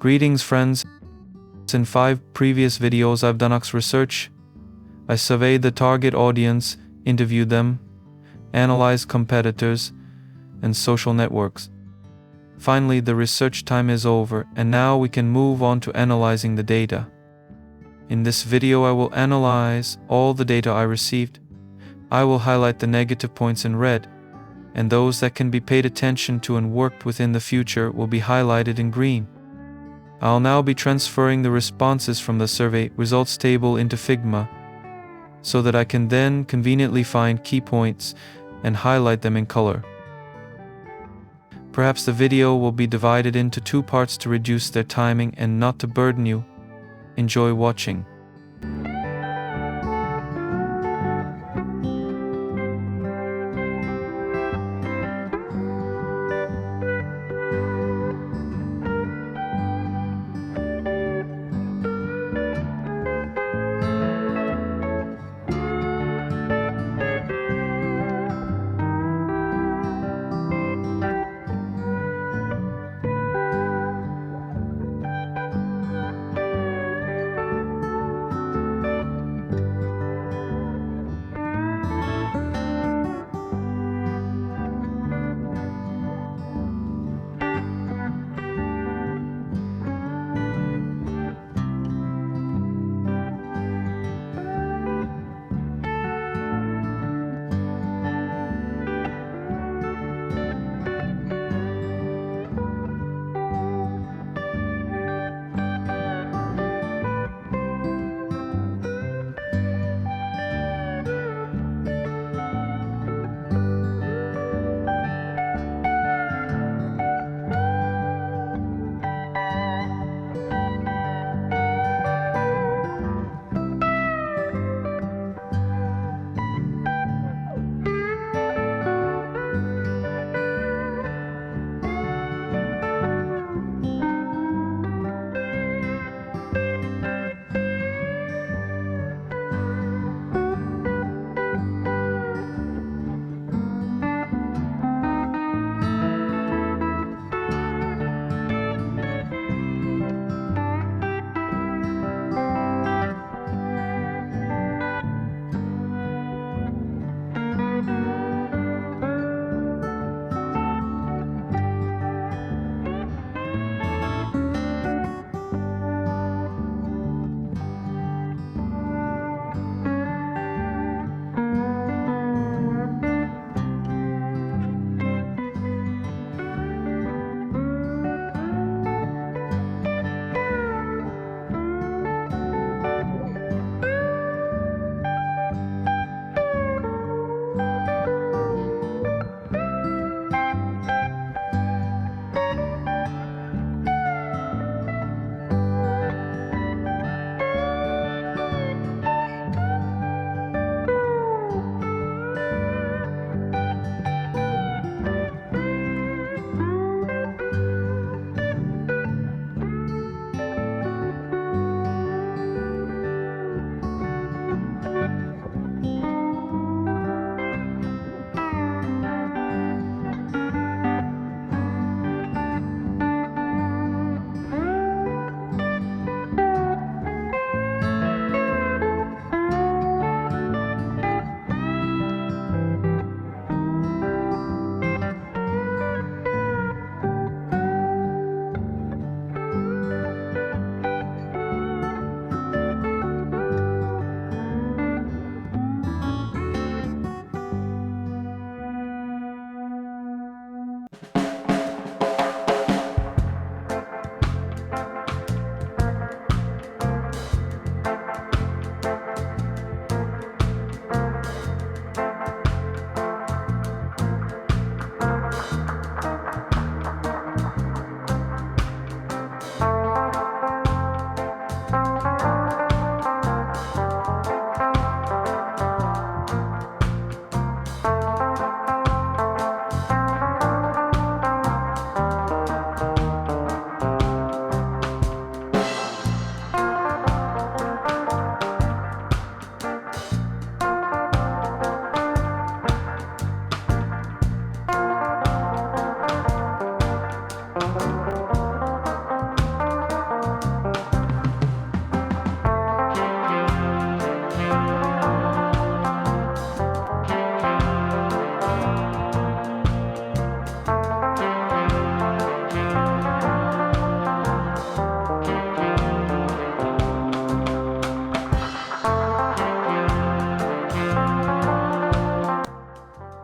Greetings friends, in 5 previous videos I've done UX research. I surveyed the target audience, interviewed them, analyzed competitors, and social networks. Finally, the research time is over, and now we can move on to analyzing the data. In this video I will analyze all the data I received. I will highlight the negative points in red, and those that can be paid attention to and worked with in the future will be highlighted in green. I'll now be transferring the responses from the survey results table into Figma, so that I can then conveniently find key points and highlight them in color. Perhaps the video will be divided into 2 parts to reduce their timing and not to burden you. Enjoy watching.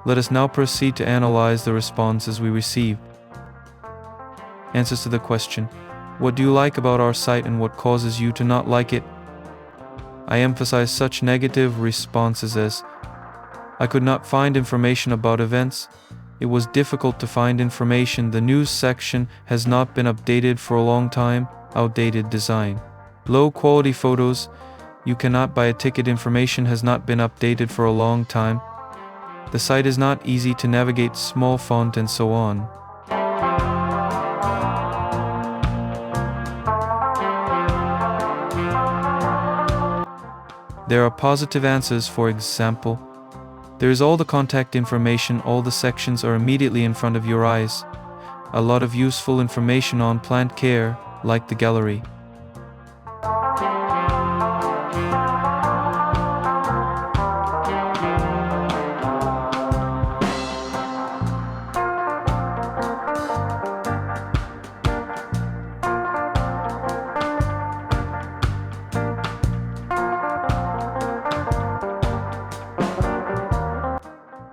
Let us now proceed to analyze the responses we received. Answers to the question, what do you like about our site and what causes you to not like it? I emphasize such negative responses as, I could not find information about events. It was difficult to find information. The news section has not been updated for a long time. Outdated design. Low quality photos. You cannot buy a ticket. Information has not been updated for a long time. The site is not easy to navigate. Small font and so on. There are positive answers. For example, there is all the contact information, all the sections are immediately in front of your eyes. A lot of useful information on plant care, like the gallery.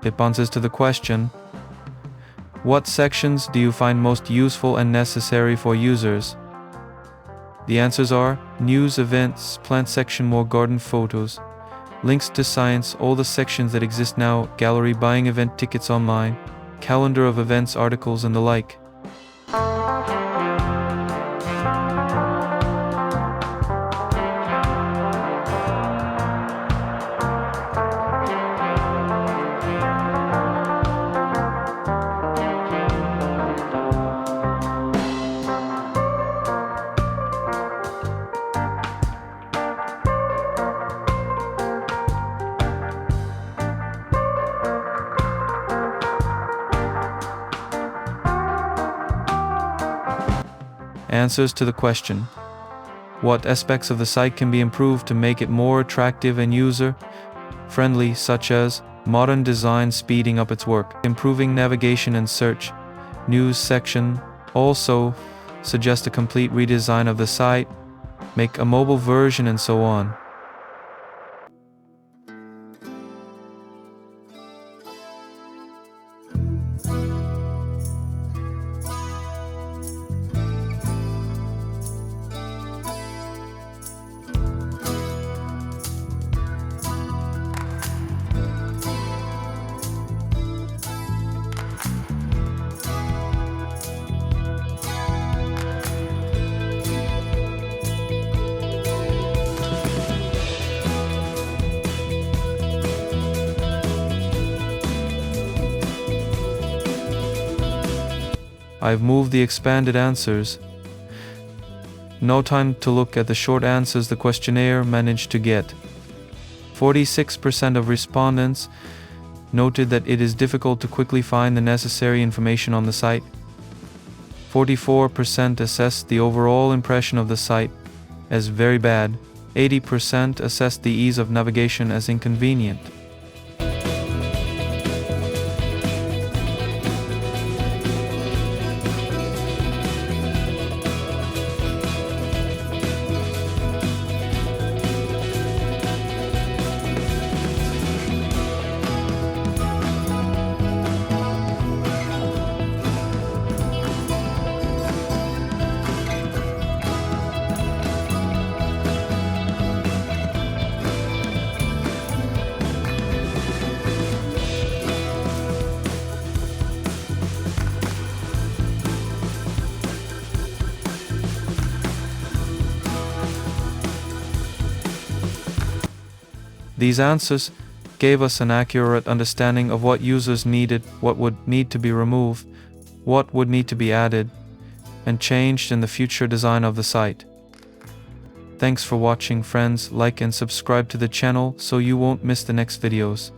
It answers to the question, what sections do you find most useful and necessary for users? The answers are, news, events, plant section, more garden photos, links to science, all the sections that exist now, gallery, buying event tickets online, calendar of events, articles and the like. Answers to the question, what aspects of the site can be improved to make it more attractive and user-friendly, such as modern design, speeding up its work, improving navigation and search, news section. Also, suggest a complete redesign of the site, make a mobile version and so on. I've moved the expanded answers. No time to look at the short answers the questionnaire managed to get. 46% of respondents noted that it is difficult to quickly find the necessary information on the site. 44% assessed the overall impression of the site as very bad. 80% assessed the ease of navigation as inconvenient. These answers gave us an accurate understanding of what users needed, what would need to be removed, what would need to be added, and changed in the future design of the site. Thanks for watching, friends. Like and subscribe to the channel so you won't miss the next videos.